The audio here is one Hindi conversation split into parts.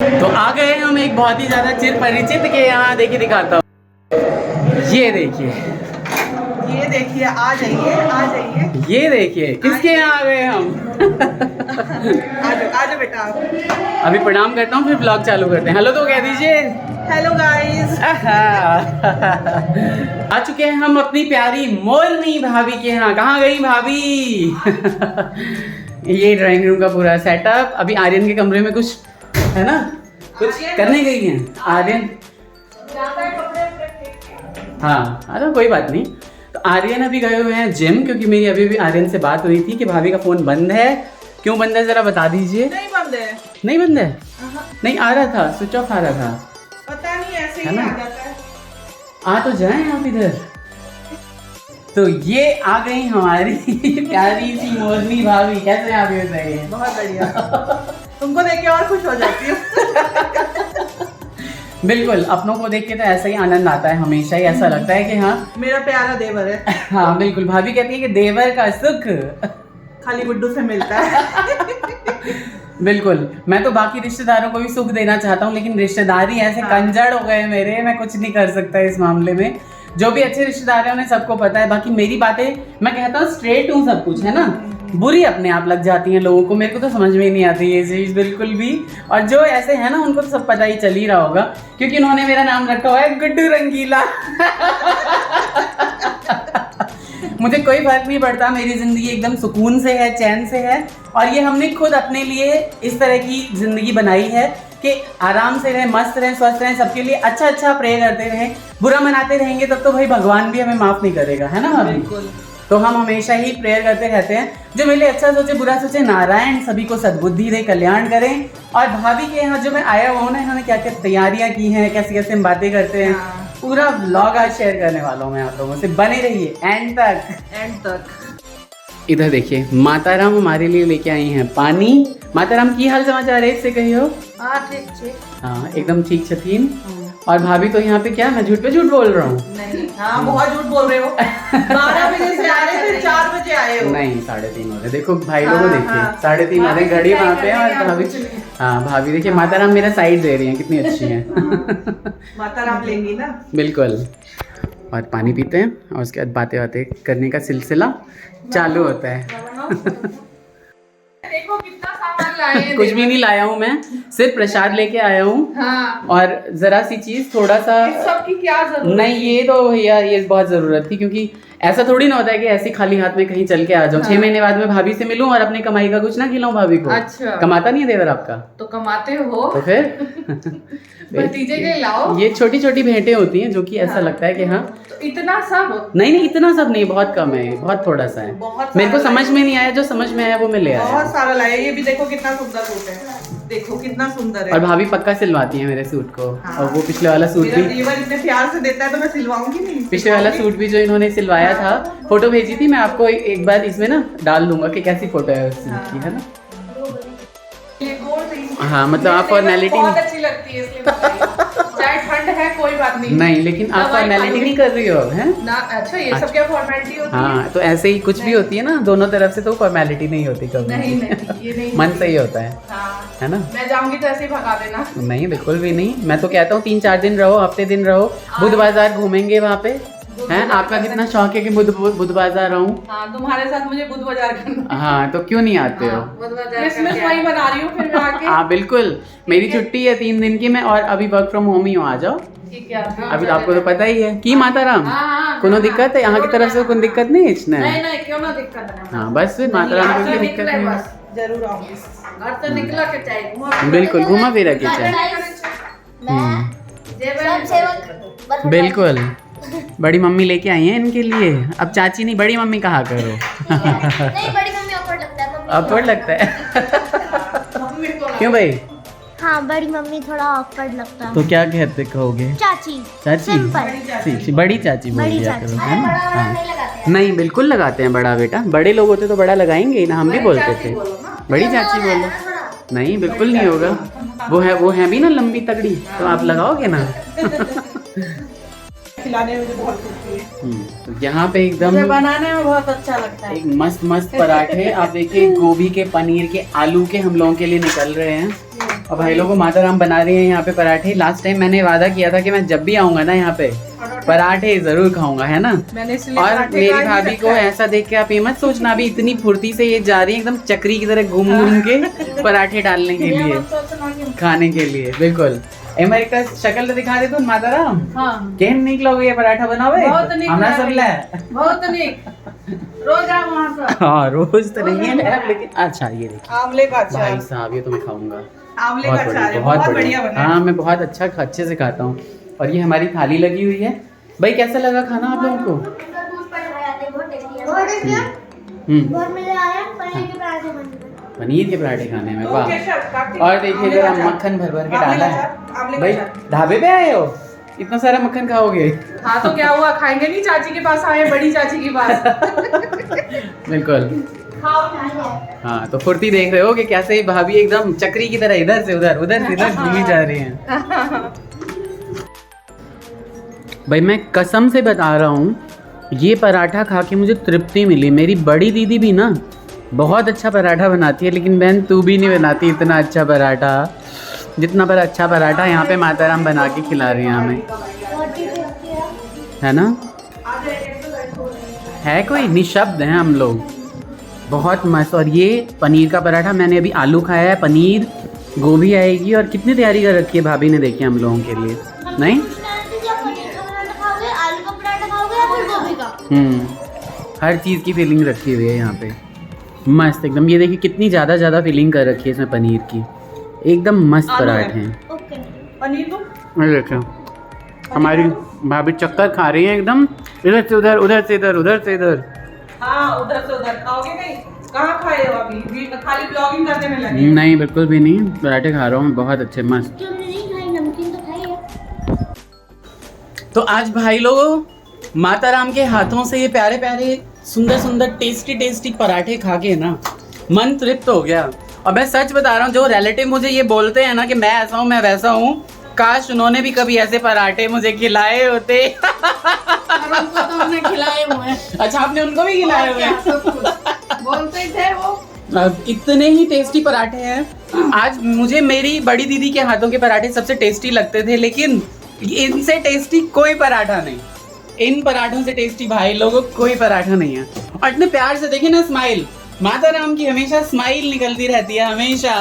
तो आ गए हम एक बहुत ही ज्यादा चिर परिचित के यहाँ। देखिए दिखाता हूँ, ये देखिए आ जाइए। ये देखिए किसके यहाँ आ गए हम। आजो बेटा। अभी प्रणाम करता हूँ, फिर ब्लॉग चालू करते हैं। हेलो तो कह दीजिए। Hello guys. आ चुके हैं हम अपनी प्यारी मोरनी भाभी के यहाँ। कहाँ गई भाभी? ये ड्राइंग रूम का पूरा सेटअप। अभी आर्यन के कमरे में कुछ है ना, कुछ करने गई हैं आर्यन। हाँ अरे कोई बात नहीं। तो आर्यन अभी गए हुए हैं जिम, क्योंकि मेरी अभी भी आर्यन से बात हुई थी कि भाभी का फोन बंद है। क्यों बंद है जरा बता दीजिए। नहीं बंद है। नहीं बंद है? नहीं आ रहा था, स्विच ऑफ आ रहा था। पता नहीं ऐसे है ही ना? आ जाता है। आ तो जाएं आप इधर। तो ये आ गई हमारी प्यारी सी मोरनी भाभी। कैसे आप ये बताइए? बहुत बढ़िया। तुमको देख के और खुश हो जाती हूँ। बिल्कुल, अपनों को देख के तो ऐसा ही आनंद आता है, हमेशा ही ऐसा लगता है कि हाँ मेरा प्यारा देवर है। हाँ बिल्कुल। भाभी कहती है कि देवर का सुख खाली गुड्डू से मिलता है। बिल्कुल। मैं तो बाकी रिश्तेदारों को भी सुख देना चाहता हूँ, लेकिन रिश्तेदार ही ऐसे कंजड़ हो गए मेरे, मैं कुछ नहीं कर सकता इस मामले में। जो भी अच्छे रिश्तेदार हैं उन्हें सबको पता है। बाकी मेरी बातें, मैं कहता हूँ स्ट्रेट हूँ सब कुछ, है ना। बुरी अपने आप लग जाती हैं लोगों को, मेरे को तो समझ में ही नहीं आती ये चीज़ बिल्कुल भी। और जो ऐसे है ना उनको तो सब पता ही चल ही रहा होगा, क्योंकि उन्होंने मेरा नाम रखा हुआ है गुड्डू रंगीला। मुझे कोई फर्क नहीं पड़ता, मेरी जिंदगी एकदम सुकून से है, चैन से है। और ये हमने खुद अपने लिए इस तरह की जिंदगी बनाई है कि आराम से रहें, मस्त रहें, स्वस्थ रहें, सबके लिए अच्छा अच्छा प्रे करते रहें। बुरा मनाते रहेंगे तब तो भाई भगवान भी हमें माफ नहीं करेगा, है ना भाभी? बिल्कुल। तो हम हमेशा ही प्रेयर करते रहते हैं, जो मेरे लिए अच्छा सोचे बुरा सोचे, नारायण सभी को सद्बुद्धि दे, कल्याण करें। और भाभी के यहाँ जो मैं आया हुआ हूँ ना, इन्होंने क्या क्या तैयारियां की हैं, कैसे कैसे हम बातें करते हैं, पूरा व्लॉग आज शेयर करने वाला हूँ मैं आप लोगों से। बने रहिए एंड तक। इधर देखिए, माताराम हमारे लिए लेके आई हैं पानी। माताराम की हाल समाचार है, इससे कहियो। ठीक। हाँ एकदम ठीक छतीन। और भाभी तो यहाँ पे क्या, मैं झूठ पे झूठ बोल रहा हूँ? नहीं, हाँ बहुत झूठ बोल रहे हो। 12 बजे से आ रहे थे, 4 बजे आए हो। नहीं 3:30 हो रहे। देखो भाई लोगों देखिए, 3:30 हो रहे, घड़ी वहाँ पे है। और भाभी, हाँ भाभी देखिए, माताराम मेरा साइड दे रही हैं, कितनी अच्छी हैं। माताराम लेंगी ना। बिल्कुल। और पानी पीते हैं और उसके बाद बातें करने का सिलसिला चालू होता है। देखो कितना सामान लाए हैं। कुछ भी नहीं लाया हूँ मैं, सिर्फ प्रसाद लेके आया हूँ। हाँ। और जरा सी चीज, थोड़ा सा। इस सब की क्या जरूरत? नहीं ये तो भैया ये बहुत जरूरत थी, क्योंकि ऐसा थोड़ी ना होता है कि ऐसे खाली हाथ में कहीं चल के आ जाऊँ। 6 महीने बाद में भाभी से मिलूं और अपने कमाई का कुछ ना खिलाऊं भाभी को। अच्छा। कमाता नहीं है देवर आपका? तो कमाते हो तो फिर भतीजे के लाओ। ये छोटी छोटी भेंटें होती हैं जो कि ऐसा लगता है कि हाँ। तो इतना सब? नहीं इतना सब नहीं, बहुत कम है, बहुत थोड़ा सा है। मेरे को समझ में नहीं आया, जो समझ में आया वो मैं ले आया। बहुत सारा लाया। ये भी देखो कितना सुंदर सूट है, देखो कितना सुंदर है। और भाभी पक्का सिलवाती है मेरे सूट को। हाँ। और वो पिछले वाला सूट भी, देवर इतने प्यार से देता है तो मैं सिलवाऊंगी नहीं। पिछले वाला सूट भी जो इन्होंने सिलवाया था, फोटो भेजी थी, मैं आपको एक बार इसमें ना डाल दूंगा कि कैसी फोटो है उस सूट की, है ना। हाँ मतलब आप फॉर्मेलिटी बहुत अच्छी लगती है, इसलिए चाहे ठंड है कोई बात नहीं। नहीं, लेकिन आप फॉर्मेलिटी नहीं कर रही हो अब, हैं ना। अच्छा ये सब क्या फॉर्मेलिटी होती है? हाँ तो ऐसे ही कुछ भी होती है ना दोनों तरफ से, तो फॉर्मेलिटी नहीं होती कभी। नहीं ये नहीं मन से ही होता है। हाँ। है ना। मैं जाऊंगी तो ऐसे ही भगा देना। नहीं बिल्कुल भी नहीं, मैं तो कहता हूँ 3-4 दिन रहो, हफ्ते दिन रहो, बुध बाजार घूमेंगे वहाँ पे। हैं आपका कितना शौक है कि बुध बाजार रहूं। हाँ तुम्हारे साथ मुझे बुध बाजार करना। हाँ तो क्यों नहीं आते हो? क्रिसमस वही बना रही हूँ फिर मैं आके। हाँ बिल्कुल, मेरी छुट्टी है 3 दिन की, मैं और अभी वर्क फ्रॉम होम ही हूँ, आ जाओ। ठीक है। अभी तो आपको तो पता ही है कि माताराम कोनो दिक्कत है यहाँ की तरफ से, कोई दिक्कत नहीं है इसमें। नहीं क्यों ना दिक्कत है। हाँ बस फिर माताराम को कोई दिक्कत नहीं है। जरूर आऊंगी। घर से निकला के चाहिए। बिल्कुल घुमा फिरा के चाहिए। बिल्कुल, बड़ी मम्मी लेके आई हैं इनके लिए। अब चाची नहीं, बड़ी मम्मी कहा करो। नहीं बड़ी मम्मी ऑकवर्ड लगता है। ऑकवर्ड लगता है? क्यों भाई? हाँ बड़ी मम्मी थोड़ा ऑकवर्ड लगता है। तो क्या कहते कहोगे? चाची। चाची? सिंपल। बड़ी चाची बोल दिया करो, है ना। हाँ। नहीं लगाते। नहीं बिल्कुल लगाते हैं बड़ा बेटा, बड़े लोग होते तो बड़ा लगाएंगे ना, हम भी बोलते थे बड़ी चाची बोलो। नहीं बिल्कुल नहीं होगा, वो है भी ना लंबी तगड़ी, तो आप लगाओगे ना। खिलाने में मुझे बहुत खुशी है। तो यहाँ पे एकदम मुझे बनाने में बहुत अच्छा लगता है। एक मस्त पराठे आप देखिए, गोभी के, पनीर के, आलू के हम लोगों के लिए निकल रहे हैं। और भाई लोगों माता राम बना रही हैं यहाँ पे पराठे। लास्ट टाइम मैंने वादा किया था कि मैं जब भी आऊंगा ना यहाँ पे पराठे जरूर खाऊंगा, है ना। मैंने इसलिए और पराठे मेरी खा नहीं भाभी को रखा है। ऐसा देख के आप ये मत सोचना अभी इतनी फुर्ती से ये जा रही है एकदम चक्री की तरह घूम घूम के पराठे डालने के लिए, खाने के लिए। बिल्कुल एमर का शक्ल तो दिखा दे तू माता राम। हाँ केहन निक लोगे ये पराठा बनावे बहुत निक हमरा सब लागेला। ले बहुत निक, रोज आओ वहाँ से। हाँ रोज तो नहीं है लेकिन अच्छा ये देखिए आंवले का अचार, भाई साहब ये तो मैं खाऊंगा। आंवले का अचार है, बहुत बढ़िया बना है। हाँ मैं बहुत अच्छे से खाता हूँ। और ये हमारी थाली लगी हुई है। भाई कैसा लगा खाना आप लोगों को? बहुत मजा आया पनीर के पराठे बनने में। पनीर के पराठे खाने में, तो वाह। केशव, कार्तिक, और देखिए आंवले जरा का अचार। मक्खन भर भर के आंवले डाला का है। अचार, आंवले का भाई अचार। ढाबे पे आए हो, इतना सारा मक्खन खाओगे? हाँ तो क्या हुआ, खाएंगे नहीं? चाची के पास आए, बड़ी चाची के पास। बिल्कुल। खाओ खाओ। हाँ तो फुर्ती देख रहे हो कि कैसे ही भाभी एकदम चक्री की तरह इधर से उधर घूमी जा रही हैं। भाई मैं कसम से बता रहा हूँ ये पराठा खा के मुझे तृप्ति मिली। मेरी बड़ी दीदी भी ना बहुत अच्छा पराठा बनाती है, लेकिन बहन तू भी नहीं बनाती इतना अच्छा पराठा जितना पर अच्छा पराठा यहाँ पे माता राम बना के खिला रही हैं हमें, है ना। है कोई निशब्द है हम लोग, बहुत मस्त। और ये पनीर का पराठा मैंने अभी आलू खाया है, पनीर गोभी आएगी और कितनी तैयारी कर रखी है भाभी ने देखी हम लोगों के लिए। नहीं आलू का पराठा खाओगे या फिर गोभी का? हर चीज़ की फीलिंग रखी हुई है यहाँ पे, मस्त एकदम। ये देखिए कितनी ज़्यादा फीलिंग कर रखी है इसमें पनीर की, एकदम मस्त पराठे हैं। ओके। पनीर तो अरे देखो हमारी भाभी चक्कर खा रही है एकदम, इधर से उधर, उधर से इधर, उधर से इधर। हाँ उधर से उधर खाओगे नहीं? कहाँ खाए हो अभी? खाली ब्लॉगिंग करने में लगे हो। नहीं बिल्कुल भी नहीं, पराठे खा रहा हूँ बहुत अच्छे मस्त। तुमने नहीं खाई, नमकीन तो खाई है। तो आज भाई लोगों माता राम के हाथों से ये प्यारे प्यारे सुंदर टेस्टी पराठे खा के ना मन तृप्त हो गया। और मैं सच बता रहा हूँ, जो रिलेटिव मुझे ये बोलते हैं ना कि मैं ऐसा हूँ मैं वैसा हूँ, काश उन्होंने भी कभी ऐसे पराठे मुझे खिलाए होते। उनको तो हमने खिलाए हुए हैं। अच्छा आपने उनको भी खिलाए हुए हैं? सब कुछ बोलते ही थे वो। अब इतने ही टेस्टी पराठे हैं। आज मुझे मेरी बड़ी दीदी के हाथों के पराठे सबसे टेस्टी लगते थे, लेकिन इनसे टेस्टी कोई पराठा नहीं। इन पराठों से टेस्टी भाई लोगों कोई पराठा नहीं है। और इतने प्यार से देखिए ना स्माइल, माता राम की हमेशा स्माइल निकलती रहती है हमेशा।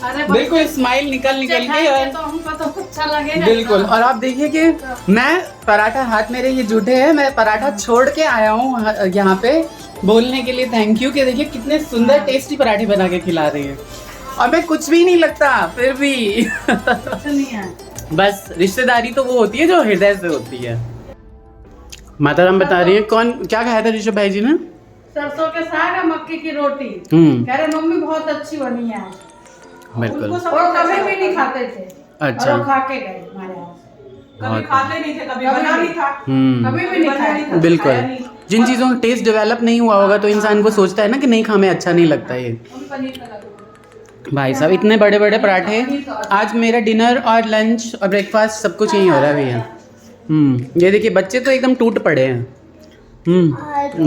अरे बिल्कुल स्माइल निकल के और तो हमको तो अच्छा लगेगा। बिल्कुल। और आप देखिए कि मैं पराठा, हाथ मेरे ये जूठे हैं, मैं पराठा छोड़ के आया हूँ यहाँ पे बोलने के लिए थैंक यू, कि देखिए कितने सुंदर टेस्टी पराठे बना के खिला रही हैं। और मैं कुछ भी नहीं लगता फिर भी। कुछ नहीं है। बस रिश्तेदारी तो वो होती है जो हृदय से होती है। माता राम बता रही है, कौन क्या खाया था ऋषभ भाई जी ने? सरसों के साग और मक्की की रोटी। हम्म, कह रहे मम्मी बहुत अच्छी बनी है। बिल्कुल। वो कभी भी नहीं खाते थे। अच्छा। और वो खा के गए हमारे यहाँ। कभी बहुत खाते नहीं थे, कभी बना नहीं था। हम्म, कभी भी नहीं खाया। बिल्कुल। खाया नहीं। जिन चीज़ों का टेस्ट डेवलप नहीं हुआ होगा तो इंसान को सोचता है ना कि नहीं हमें अच्छा नहीं लगता ये। हम पनीर का लगा। भाई साहब इतने बड़े बड़े पराठे। आज मेरा डिनर और लंच और ब्रेकफास्ट सब कुछ यहीं हो रहा है भैया। ये देखिए बच्चे तो एकदम टूट पड़े हैं। टूट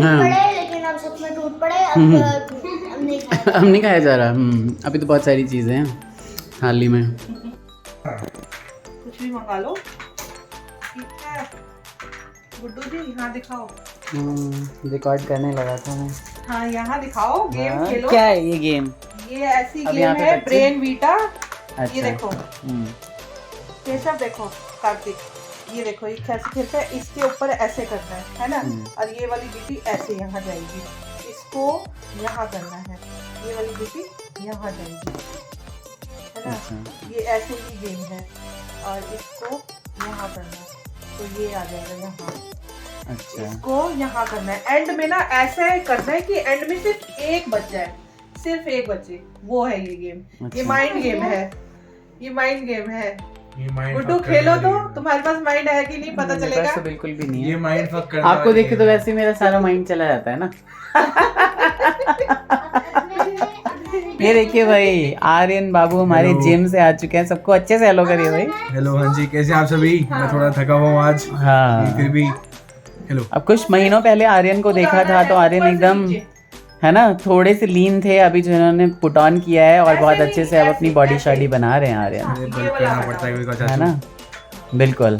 हाँ। पड़े, लेकिन अब सच में टूट पड़े। अब नहीं खाए। अब नहीं खाया जा रहा। अभी तो बहुत सारी चीज़ें हैं थाली में। कुछ भी मंगा लो। ठीक है गुड्डू जी, यहाँ दिखाओ। रिकॉर्ड करने लगा था मैं। हाँ यहाँ दिखाओ, गेम खेलो। क्या है ये गेम? ये ऐसी अब गेम यहाँ पे है, बच्चे- ब्रेन वीटा। अच्छा। ये देखो, हम्म, ये सब देखो कार्तिक, ये देखो ये कैसे खेलते हैं। इसके ऊपर ऐसे करना है ना। और ये वाली गीटी ऐसे यहाँ जाएगी, इसको यहाँ करना है, ये वाली गीटी यहाँ जाएगी, है ना। अच्छा। ये ऐसे ही गेम है। और इसको यहाँ करना है तो ये आ जाएगा यहाँ। अच्छा। इसको यहाँ करना है, एंड में ना ऐसे करना है कि एंड में सिर्फ एक बच जाए, सिर्फ एक बचे। वो है ये गेम। ये अच्छा। माइंड गेम है, ये माइंड गेम है। ये माइंड गुड्डू फक खेलो करने तो वाली तुम्हारे पास माइंड है कि नहीं पता मेरे चलेगा। पास तो बिल्कुल भी नहीं है। ये है। माइंड फक करने आपको वाली देख के तो है। वैसे ही मेरा सारा माइंड चला जाता है ना। ये देखिए भाई आर्यन बाबू हमारे हेलो। जिम से आ चुके हैं, सबको अच्छे से हेलो करिए भाई। हेलो हाँ जी, कैसे आप सभी? मैं थोड़ा थका हुआ हूँ आज, हाँ। फिर भी हेलो। अब कुछ महीनों पहले आर्यन को देखा था तो आर्यन एकदम है ना, थोड़े से लीन थे, अभी जो इन्होंने पुट ऑन किया है और बहुत अच्छे से अब अपनी बॉडी शाडी बना रहे हैं आर्यन, करना पड़ता है कोई है ना। बिल्कुल।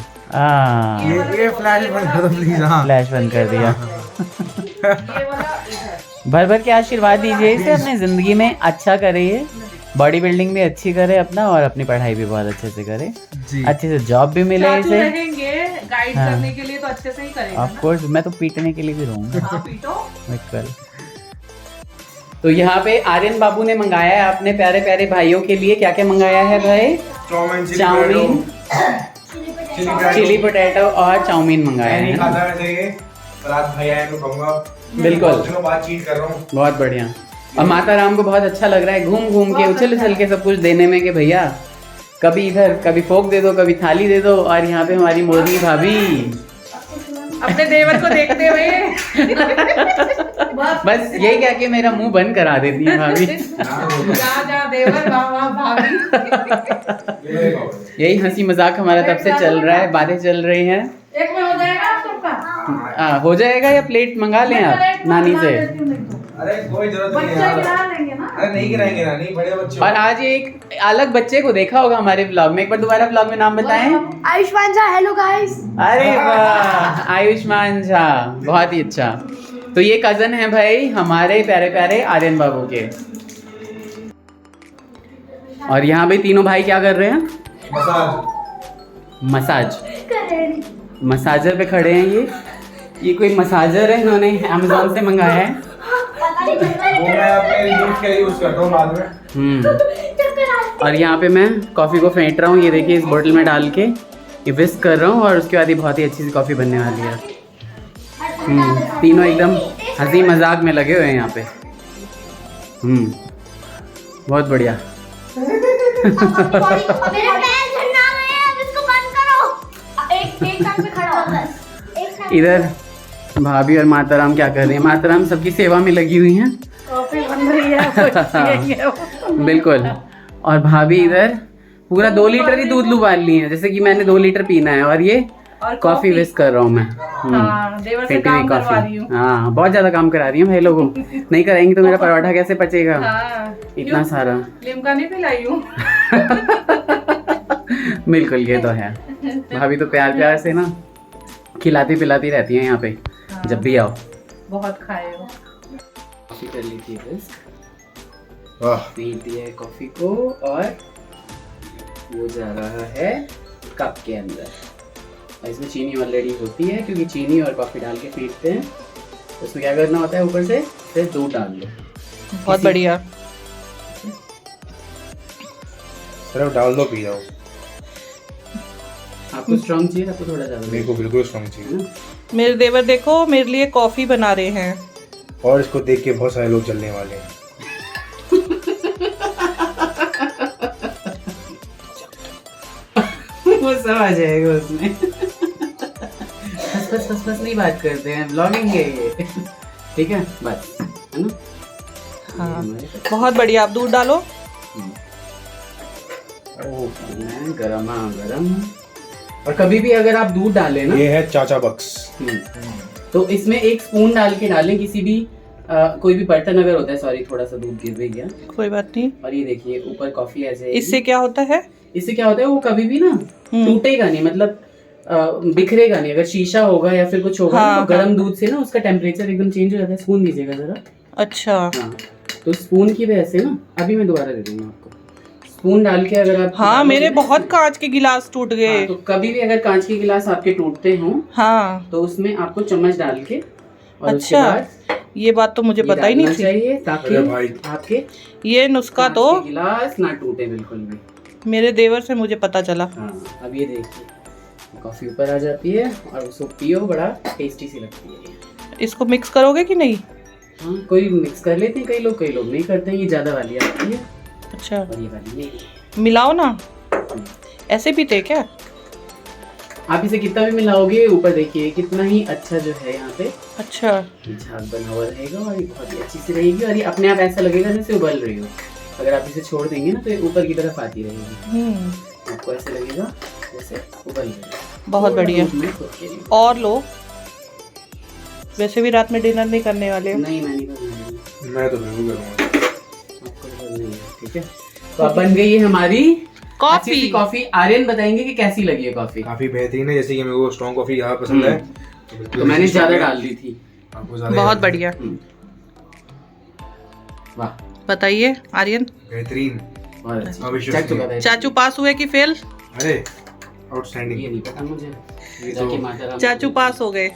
ये फ्लैश बंद कर दो प्लीज। हाँ फ्लैश बंद कर दिया। ये वाला इधर। भर भर के आशीर्वाद दीजिए इसे, अपनी जिंदगी में अच्छा करे, ये बॉडी बिल्डिंग भी अच्छी करे अपना और अपनी पढ़ाई भी बहुत अच्छे से करे, जी। अच्छे से जॉब भी मिले चाचू इसे। रहेंगे गाइड हाँ। करने के लिए तो अच्छे से ही करेगा ऑफ कोर्स, मैं तो पीटने के लिए भी रहूंगा। हाँ, पीटो। बिल्कुल। तो यहाँ पे आर्यन बाबू ने मंगाया है अपने प्यारे प्यारे भाइयों के लिए, क्या क्या मंगाया है भाई? चाउमीन, चिली पोटैटो और चाउमीन मंगाया नहीं है। खाता वैसे ये, पर आज भाई आए तो खाऊंगा। बिल्कुल। बहुत दिनों बाद चीट कर रहा हूँ। बहुत बढ़िया। और माता राम को बहुत अच्छा लग रहा है घूम घूम के, उछल उछल के सब कुछ देने में, कि भैया कभी इधर, कभी फोक दे दो, कभी थाली दे दो। और यहाँ पे हमारी मोदी भाभी अपने देवर को देखते हुए बस यही कह के मेरा मुंह बंद करा देती है भाभी। जा जा देवर, वाह वाह भाभी। यही हंसी मजाक हमारा तब से चल रहा है, बातें चल रही हैं। एक में हो जाएगा आप सबका? हो जाएगा, या प्लेट मंगा लें आप नानी से। अरे कोई जरूरत नहीं है बच्चे गिरा यार। लेंगे ना। अरे नहीं गिराएंगे ना, नहीं बड़े बच्चे। और आज एक अलग बच्चे को देखा होगा हमारे ब्लॉग में, एक बार दोबारा ब्लॉग में नाम बताएं। Ayushman Jha, hello guys. अरे वाह, आयुष्मान झा, बहुत ही अच्छा। तो ये कजन है भाई हमारे प्यारे प्यारे आर्यन बाबू के। और यहाँ भी तीनों भाई क्या कर रहे हैं? मसाज। मसाजर पे खड़े हैं ये कोई मसाजर है, इन्होंने अमेज़न से मंगाया है। वो मैं अपने यूज के लिए यूज करता हूँ बाद में। और यहाँ पे मैं कॉफ़ी को फेंट रहा हूँ, ये देखिए इस बोतल में डाल के ये विस्क कर रहा हूँ, और उसके बाद ये बहुत ही अच्छी सी कॉफ़ी बनने वाली है। तीनों एकदम हंसी मजाक में लगे हुए हैं यहाँ पे। बहुत बढ़िया। मेरे पैर झंडा गए हैं, अब इसको बंद करो। एक टांग पे खड़ा हो बस। एक टांग। इधर भाभी और माताराम क्या कर रही हैं? माताराम सबकी सेवा में लगी हुई हैं। कॉफी बन रही है। बिल्कुल। और भाभी इधर पूरा 2 लीटर ही दूध उबाल ली है, जैसे कि मैंने 2 लीटर पीना है, और ये कॉफी विस्क कर रहा हूँ मैं। हाँ, देवर से फेंटी हुई काम करवा रही हूँ। हाँ, बहुत ज्यादा काम करा रही हूँ भाई लोगों। नहीं कराएंगी तो मेरा पराठा कैसे पचेगा? हाँ, इतना सारा। लिमका नहीं पिलाई हूँ। बिल्कुल, ये तो है। भाभी तो प्यार प्यार से ना खिलाती पिलाती रहती हैं यहाँ पे, जब भी आओ। बहुत खाए हो। कॉफी कर ली थी विस्क, वाह, पीट दिया है कॉफी को, और वो जा रहा है कप के अंदर। और इसमें चीनी ऑलरेडी होती है, क्योंकि चीनी और कॉफी डाल के पीटते हैं। तो उसमें क्या करना होता है, ऊपर से सिर्फ दूध डाल लो। बहुत बढ़िया। सिर्फ डाल दो, पी जाओ। आपको स्ट्रॉन्ग चाहिए, आपको थोड़ा ज़्यादा? मेरे को बिल्कुल स्ट्रॉन्ग चाहिए। मेरे देवर देखो मेरे लिए कॉफी बना रहे हैं। और इसको देख के बहुत सारे लोग चलने वाले हैं। वो सब आ जाएगा उसमें। बस नहीं बात करते हैं, ब्लॉगिंग है ये। ठीक है, बस, है ना? हाँ, बहुत बढ़िया। आप दूध डालो। गरमा गरम। और कभी भी अगर आप दूध डालें ना, ये है चाचा बक्स। तो इसमें 1 स्पून डाल के डालें, किसी भी कोई भी बर्तन अगर होता है। सॉरी, थोड़ा सा दूध गिर भी गया, कोई बात नहीं। और ये देखिए ऊपर कॉफी ऐसे। इससे क्या होता है? इससे क्या होता है, वो कभी भी ना टूटेगा नहीं, मतलब बिखरेगा नहीं। अगर शीशा होगा या फिर कुछ होगा, हाँ, तो गर्म दूध से ना उसका टेम्परेचर एकदम चेंज हो जाता है। स्पून दीजिएगा जरा। अच्छा। हाँ, तो स्पून की वजह से ना, अभी मैं दोबारा दे दूंगा आपको। स्पून डाल के अगर आप, हाँ, मेरे बहुत कांच के गिलास टूट गए। हाँ, तो कभी भी अगर कांच के गिलास आपके टूटते हों, हाँ, तो उसमें आपको चम्मच डाल के, और उसके अच्छा, बाद ये बात तो मुझे ये पता ही नहीं डालना थी। चाहिए, ताकि अरे भाई। आपके ये नुस्खा कांच तो के गिलास ना टूटे बिल्कुल भी। मेरे देवर से मुझे पता चला। हाँ, अब ये देखिए कॉफी ऊपर आ जाती है, और उसको पियो, बड़ा टेस्टी सी लगती है। इसको मिक्स करोगे कि नहीं? हाँ, कोई मिक्स कर लेते हैं, कई लोग नहीं करते हैं। ये ज़्यादा वाली आती है, अच्छा, और ये वाली ये। मिलाओ ना। ऐसे पीते हैं क्या? आप इसे कितना भी मिलाओगे, ऊपर देखिए कितना ही अच्छा जो है यहाँ पे अच्छा, ये झाग बना हुआ रहेगा, और ये बहुत ही अच्छी सी रहेगी, और ये अपने आप ऐसा लगेगा जैसे उबल रही हो। अगर आप इसे छोड़ देंगे ना, तो ये ऊपर की तरफ आती रहेगी, आपको ऐसे लगेगा जैसे उबल रही है। बहुत बढ़िया। मैं खुद के लिए और लो। वैसे भी रात में डिनर नहीं करने वाले हो। नहीं, मैं नहीं करूँगी। मैं तो बिल्कुल करूँगा। ठीक है, तो अब बन गई है हमारी कॉफी। अच्छी सी कॉफी। आर्यन बताएंगे कि कैसी लगी है कॉफी। काफी बेहतरीन है, जैसे कि मेरे को स्ट्रॉन्ग कॉफी ज़्यादा पसंद है तो मैंने ज्यादा डाल दी थी। आपको ज़्यादा बहुत याद है? बढ़िया। वाह, बताइए आर्यन, बेहतरीन। बहुत अच्छी। अविश्वसनीय। चख चुका था। चाचू पास हुए कि फेल? अरे ये आउटस्टैंडिंग। नहीं पता मुझे। ये जाके तो माता राम चाचू पास हो गए।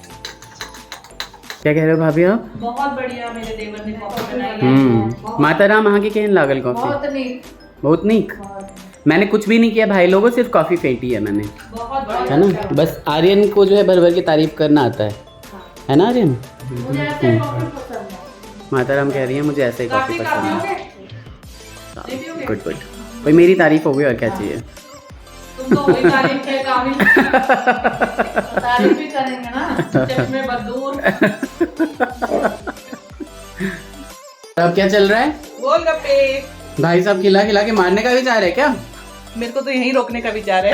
क्या कह रहे हो भाभी आप? बहुत बढ़िया मेरे देवर ने कॉफी बनाई है। माता राम अहाँ के केहन लागल कॉफी? बहुत नीक, बहुत नीक। मैंने कुछ भी नहीं किया भाई लोगों, सिर्फ कॉफी फेंटी है मैंने, बहुत है ना। बस आर्यन को जो है भर भर की तारीफ करना आता है ना आर्यन? मुझे ऐसे कॉफी पसंद है। माता राम कह रही है मुझे ऐसे ही कॉफी काफी पसंद काफी है। हो गए, पियोगे? गुड गुड, भाई मेरी तारीफ हो गई और क्या चाहिए। तुम तो वही तारीफ के काबिल, तारीफ भी करेंगे ना, चश्मे बदूर। अब क्या चल रहा है? गोलगप्पे। भाई साहब खिला खिला के मारने का विचार है क्या? मेरे को तो यहीं रोकने का विचार है।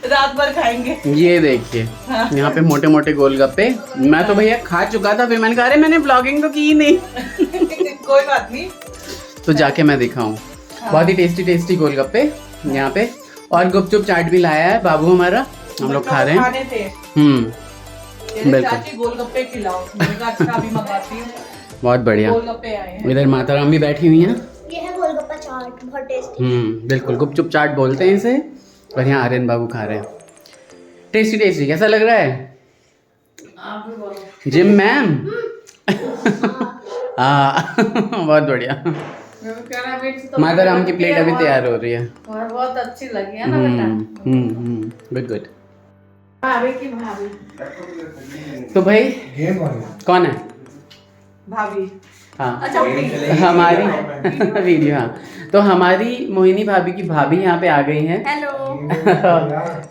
रात भर खाएंगे। ये देखिए यहाँ पे मोटे मोटे गोलगप्पे। मैं तो भैया खा चुका था, फिर मैंने कहा अरे मैंने ब्लॉगिंग तो की ही नहीं। कोई बात नहीं। तो जाके मैं दिखाऊं। बहुत ही टेस्टी टेस्टी गोलगप्पे यहाँ पे, और गुपचुप चाट भी लाया है बाबू हमारा, हम लोग खा रहे हैं। खाने थे। बिल्कुल। चाची गोलगप्पे खिलाओ। मैंने कहा अच्छा अभी मंगाती हूँ। बहुत बढ़िया। गोलगप्पे आए हैं। इधर माता राम भी बैठी हुई हैं। ये है गोलगप्पा चाट, बहुत टेस्टी। बिल्कुल, गुपचुप चाट बोलते हैं इसे। और यहाँ आर्यन बाबू खा रहे हैं। टेस्टी टेस्टी, कैसा लग रहा है? आप भी बोलो। Gym ma'am. हाँ बहुत बढ़िया। मैं कह रहा बीच तो माता राम की प्लेट अभी तैयार हो रही है। और बहुत अच्छी लगी है ना बेटा। Good good. भाभी की भाभी। तो भाई गेम कौन है? कौन है? भाभी। हाँ अच्छा हमारी वीडियो, हाँ। तो हमारी मोहिनी भाभी की भाभी यहाँ पे आ गई हैं। हेलो।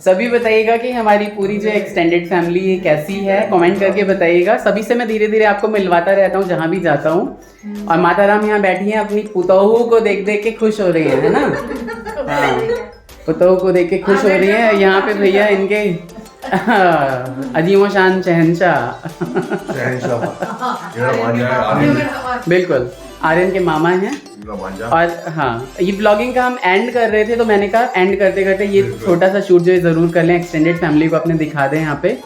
सभी बताइएगा कि हमारी पूरी जो एक्सटेंडेड फैमिली है कैसी है, कमेंट करके बताइएगा। सभी से मैं धीरे धीरे आपको मिलवाता रहता हूँ जहाँ भी जाता हूँ। और माता राम यहाँ बैठी हैं, अपनी पुतोहू को देख देख के खुश हो रही है ना। हाँ, पुतोहू को देख के खुश हो रही है। यहाँ पे भैया इनके अजीमो शान शहनशाह। बिल्कुल, आर्यन के मामा हैं। और हाँ, ये ब्लॉगिंग का हम एंड कर रहे थे, तो मैंने कहा एंड करते करते ये छोटा सा शूट जो है जरूर कर लें, एक्सटेंडेड फैमिली को अपने दिखा दें यहाँ पे,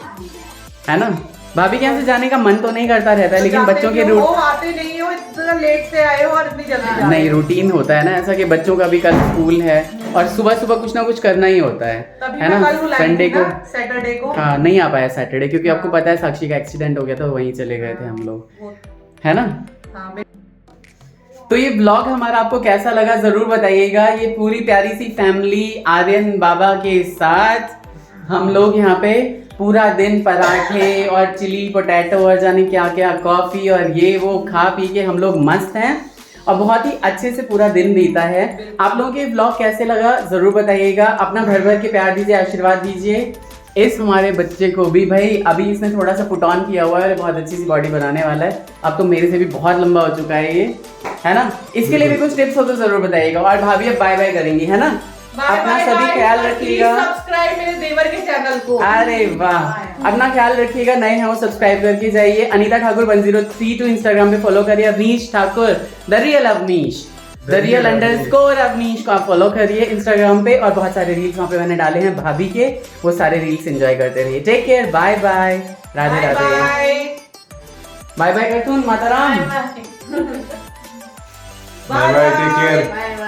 है ना। भाभी के यहाँ से जाने का मन तो नहीं करता रहता है, लेकिन बच्चों के वो आते नहीं हो, इतना लेट से आए हो और इतनी जल्दी जा रहे नहीं, हो। रूटीन होता है ना ऐसा कि बच्चों का भी कल स्कूल है और सुबह सुबह कुछ ना कुछ करना ही होता है तभी ना। मैं कल बुलाई संडे थी को ना, सैटरडे को। हाँ नहीं आ पाया सैटरडे, क्योंकि आपको पता है साक्षी का एक्सीडेंट हो गया था, वहीं चले गए थे हम लोग, है ना। हाँ, तो ये ब्लॉग हमारा आपको कैसा लगा जरूर बताइएगा। ये पूरी प्यारी सी फैमिली आर्यन बाबा के साथ हम लोग यहाँ पे पूरा दिन पराठे और चिली पोटैटो और जाने क्या क्या, कॉफी और ये वो खा पी के हम लोग मस्त हैं और बहुत ही अच्छे से पूरा दिन बीता है। आप लोगों के ब्लॉग कैसे लगा जरूर बताइएगा। अपना भर भर के प्यार दीजिए, आशीर्वाद दीजिए इस हमारे बच्चे को भी। भाई अभी इसने थोड़ा सा पुट ऑन किया हुआ है, बहुत अच्छी सी बॉडी बनाने वाला है। अब तो मेरे से भी बहुत लंबा हो चुका है ये, है ना। इसके लिए भी कुछ टिप्स हो तो जरूर बताइएगा। और भाभी अब बाय बाय करेंगी, है ना। अपना सभी ख्याल रखिएगा। सब्सक्राइब मेरे देवर के चैनल को। अरे वाह, अपना ख्याल रखिएगा। नए हैं वो सब्सक्राइब करके जाइए। अनीता ठाकुर 103 इंस्टाग्राम पे फॉलो करिए। Avneesh Thakur the real Avneesh, the real underscore Avneesh को आप फॉलो करिए इंस्टाग्राम पे। और बहुत सारे रील्स वहाँ पे मैंने डाले हैं भाभी के, वो सारे रील्स एंजॉय करते रहिए। Take care, bye bye, Radhe Radhe, bye bye. Cartoon माता राम, bye bye, take care. Bye bye.